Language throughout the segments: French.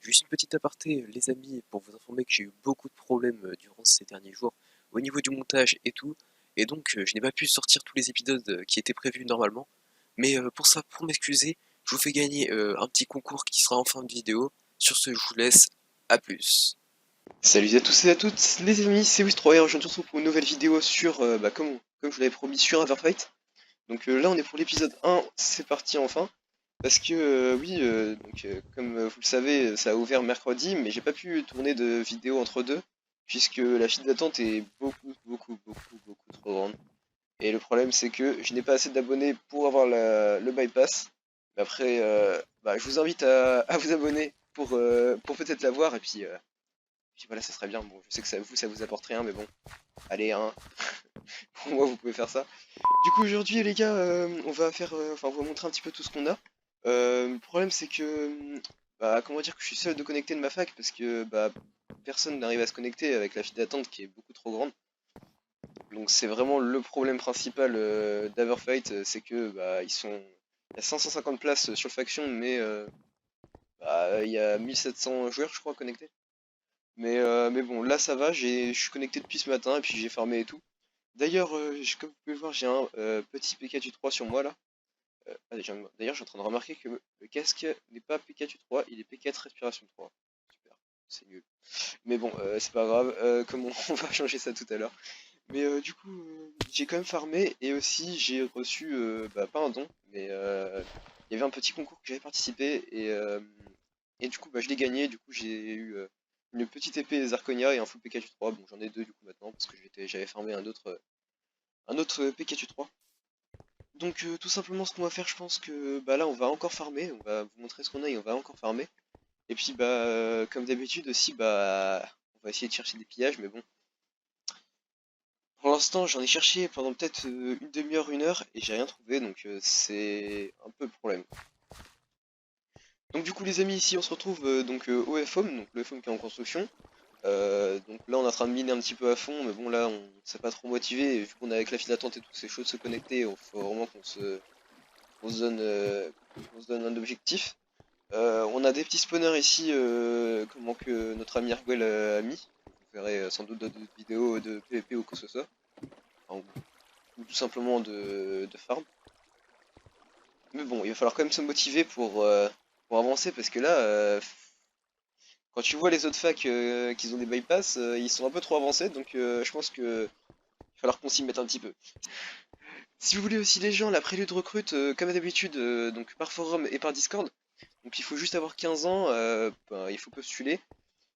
Juste une petite aparté, les amis, pour vous informer que j'ai eu beaucoup de problèmes durant ces derniers jours au niveau du montage et tout, et donc je n'ai pas pu sortir tous les épisodes qui étaient prévus normalement. Mais pour ça, pour m'excuser, je vous fais gagner un petit concours qui sera en fin de vidéo. Sur ce, je vous laisse, à plus. Salut à tous et à toutes les amis, c'est Wiz3 et aujourd'hui on se retrouve pour une nouvelle vidéo sur, comme je vous l'avais promis, sur Everfight. Donc là on est pour l'épisode 1, c'est parti enfin. Parce que oui, comme vous le savez, ça a ouvert mercredi, mais j'ai pas pu tourner de vidéo entre deux, puisque la file d'attente est beaucoup trop grande. Et le problème c'est que je n'ai pas assez d'abonnés pour avoir le bypass. Mais après, je vous invite à vous abonner pour peut-être l'avoir, et puis voilà, ça serait bien. Bon, je sais que ça vous apporte rien, mais bon, allez, hein, pour moi, vous pouvez faire ça. Du coup, aujourd'hui, les gars, on va montrer un petit peu tout ce qu'on a. Le problème, c'est que, comment dire que je suis seul de connecter de ma fac, parce que, personne n'arrive à se connecter avec la file d'attente qui est beaucoup trop grande. Donc, c'est vraiment le problème principal d'Everfight, c'est que, il y a 550 places sur le faction, mais il y a 1700 joueurs, je crois, connectés. Mais bon, là ça va, je suis connecté depuis ce matin et puis j'ai farmé et tout. D'ailleurs, comme vous pouvez le voir, j'ai un petit Pikachu 3 sur moi là. D'ailleurs, je suis en train de remarquer que le casque n'est pas Pikachu 3, il est P4 Respiration 3. Super, c'est nul. Mais bon, c'est pas grave, comme on va changer ça tout à l'heure. Mais du coup, j'ai quand même farmé et aussi j'ai reçu, pas un don, mais il y avait un petit concours que j'avais participé et du coup, je l'ai gagné. Du coup, j'ai eu une petite épée Zarconia et un full Pikachu 3. Bon, j'en ai deux du coup maintenant parce que j'avais farmé un autre Pikachu 3. Donc, tout simplement, ce qu'on va faire, je pense que là, on va encore farmer. On va vous montrer ce qu'on a et on va encore farmer. Et puis, comme d'habitude aussi, on va essayer de chercher des pillages, mais bon. Pour l'instant, j'en ai cherché pendant peut-être une demi-heure, une heure, et j'ai rien trouvé, donc c'est un peu le problème. Donc du coup les amis, ici on se retrouve au FOM, donc le FOM qui est en construction. Donc là on est en train de miner un petit peu à fond, mais bon là on s'est pas trop motivé, et vu qu'on est avec la file d'attente et tout, c'est chaud de se connecter, il faut vraiment qu'on se donne, qu'on se donne un objectif. On a des petits spawners ici, comment que notre ami Arguel a mis. Vous verrez sans doute d'autres vidéos de PvP ou quoi que ce soit. Enfin, ou tout simplement de farm. Mais bon, il va falloir quand même se motiver pour avancer parce que là, quand tu vois les autres facs qui ont des bypass, ils sont un peu trop avancés donc je pense que il va falloir qu'on s'y mette un petit peu. Si vous voulez aussi les gens, la prélude recrute comme d'habitude donc par forum et par Discord. Donc il faut juste avoir 15 ans, il faut postuler.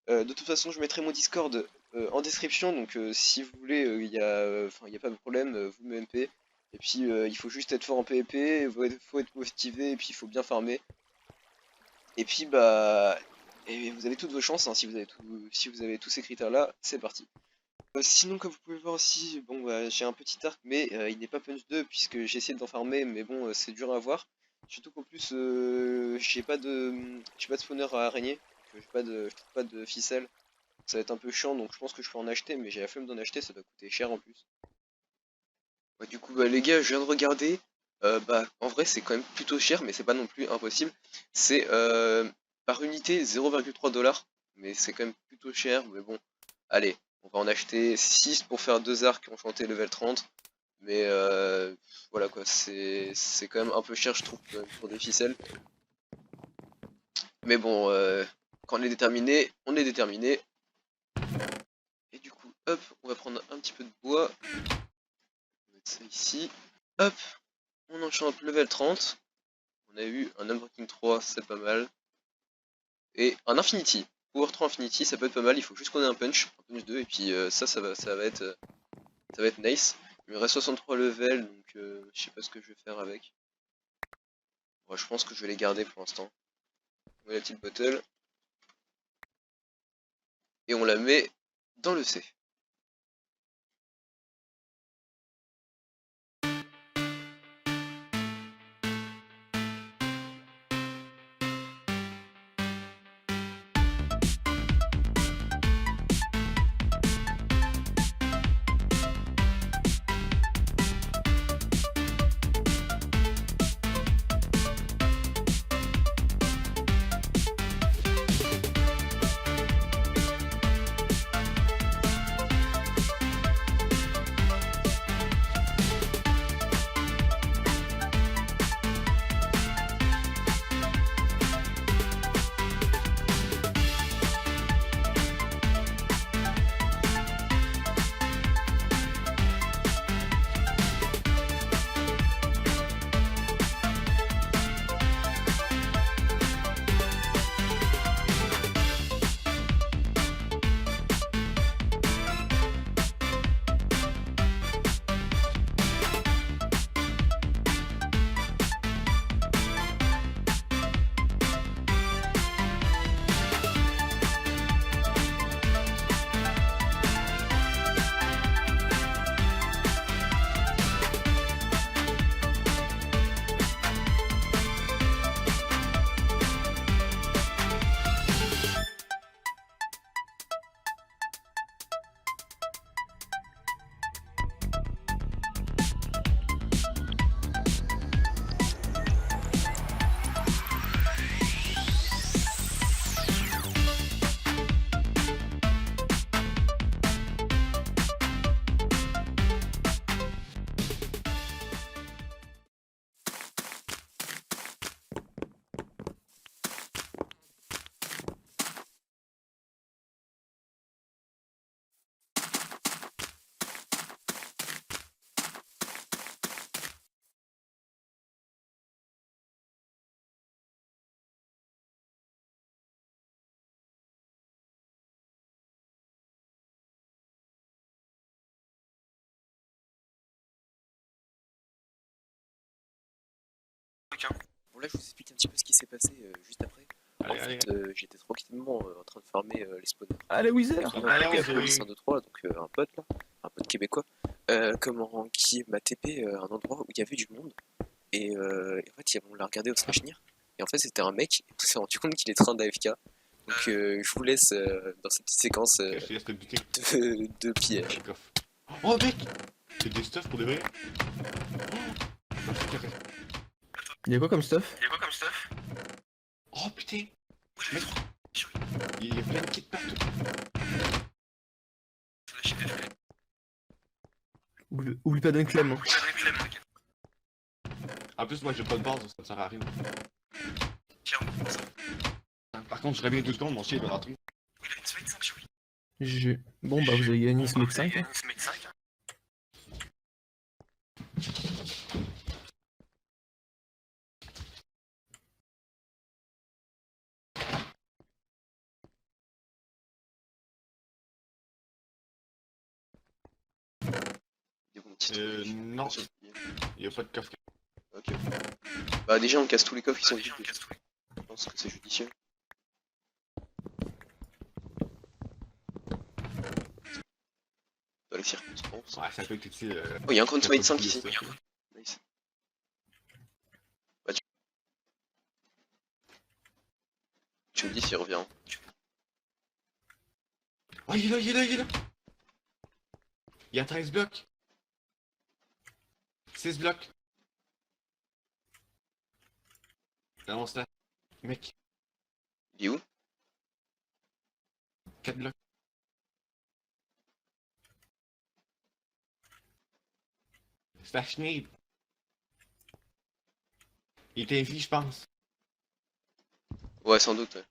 De toute façon, je mettrai mon Discord en description, donc si vous voulez, il y a pas de problème, vous me MP. Et puis il faut juste être fort en PvP, faut être motivé, et puis il faut bien farmer. Et puis et vous avez toutes vos chances, hein, si vous avez tous ces critères-là, c'est parti. Sinon, comme vous pouvez le voir aussi, bon, j'ai un petit arc, mais il n'est pas punch 2 puisque j'ai essayé d'en farmer, mais bon, c'est dur à voir. Surtout qu'en plus, j'ai pas de spawner à araignée, donc, je trouve pas de ficelle. Ça va être un peu chiant, donc je pense que je peux en acheter, mais j'ai la flemme d'en acheter, ça va coûter cher en plus. Ouais, du coup, les gars, je viens de regarder. En vrai, c'est quand même plutôt cher, mais c'est pas non plus impossible. C'est par unité 0,3 $, mais c'est quand même plutôt cher. Mais bon, allez, on va en acheter 6 pour faire deux arcs enchantés level 30. Mais voilà quoi, c'est quand même un peu cher, je trouve, pour des ficelles. Mais bon, quand on est déterminé, on est déterminé. Et du coup, hop, on va prendre un petit peu de bois. On va mettre ça ici. Hop, on enchante level 30. On a eu un Unbreaking 3, c'est pas mal. Et un Infinity. Power 3 Infinity, ça peut être pas mal. Il faut juste qu'on ait un punch 2. Et puis ça va être nice. Il me reste 63 levels, donc je sais pas ce que je vais faire avec. Ouais, je pense que je vais les garder pour l'instant. On met la petite bottle. Et on la met dans le C. Bon là je vous explique un petit peu ce qui s'est passé juste après. En Allez, allez. fait j'étais tranquillement en train de farmer les spawners. Allez, Wither! On Allez, a on TP se- à Police 1, 2, 3, donc un pote là, un pote québécois, qui m'a TP à un endroit où il y avait du monde. Et en fait on l'a regardé au slash near. Et en fait c'était un mec, et on s'est rendu compte qu'il est train d'AFK. Donc je vous laisse dans cette petite séquence Ok, je te laisse te buter. de piège. Le coffre. Oh mec! C'est des stuff pour de vrai? Non, c'est carré. Il y a quoi comme stuff? Oh putain! Mec, il y a plein de kits partout. Oublie pas d'un clem. Hein. En plus, moi j'ai pas de base, ça me sert à rien. Par contre, je reviens 2 secondes, mon chien il va rentrer. Bon, bah, vous avez gagné ce mec 5. Hein. Des bons petits trucs. Non, il y a pas de coffre. Ok. Bah déjà on casse tous les coffres qui sont vides. Je pense que c'est judicieux. Dans les circonstances. Ouais, ça peut être utile. Oh, il y a un Countermate 5 plus ici. de stuff. Nice. Bah, tu me dis s'il revient. Oh, il est là, il est là, il est là! Il y a 13 blocs! 16 blocs! Avance là. Mec, Il est où? 4 blocs. Slash nade. Il était vie, je pense. Ouais, sans doute. Ouais.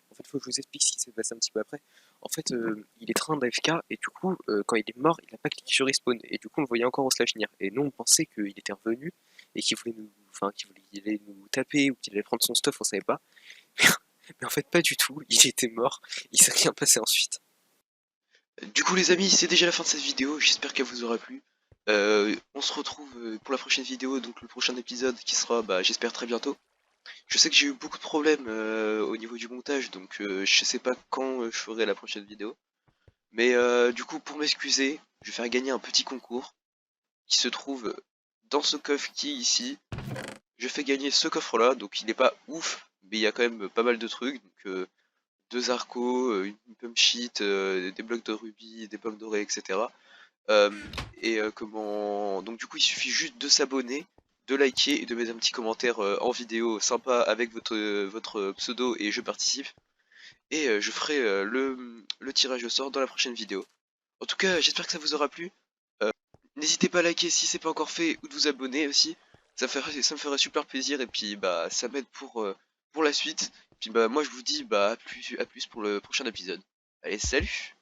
En fait, faut que je vous explique ce qui s'est passé un petit peu après. En fait, il est train d'AFK et du coup, quand il est mort, il n'a pas cliqué sur respawn. Et du coup, on le voyait encore au slash near. Et nous, on pensait qu'il était revenu et qu'il voulait nous, enfin, qu'il allait nous taper ou qu'il allait prendre son stuff, on savait pas. Mais en fait, pas du tout. Il était mort. Il s'est rien passé ensuite. Du coup les amis, c'est déjà la fin de cette vidéo, j'espère qu'elle vous aura plu. On se retrouve pour la prochaine vidéo, donc le prochain épisode qui sera, bah, j'espère très bientôt. Je sais que j'ai eu beaucoup de problèmes au niveau du montage, donc je sais pas quand je ferai la prochaine vidéo. Mais du coup, pour m'excuser, je vais faire gagner un petit concours qui se trouve dans ce coffre qui est ici. Je fais gagner ce coffre là, donc il n'est pas ouf, mais il y a quand même pas mal de trucs. Donc 2 arcos, une pump sheet, des blocs de rubis, des blocs dorés, etc. Donc du coup il suffit juste de s'abonner, de liker et de mettre un petit commentaire en vidéo sympa avec votre pseudo et je participe. Et je ferai le tirage au sort dans la prochaine vidéo. En tout cas j'espère que ça vous aura plu. N'hésitez pas à liker si c'est pas encore fait ou de vous abonner aussi. Ça me ferait super plaisir et puis bah ça m'aide pour la suite. Puis bah moi je vous dis bah à plus pour le prochain épisode. Allez salut!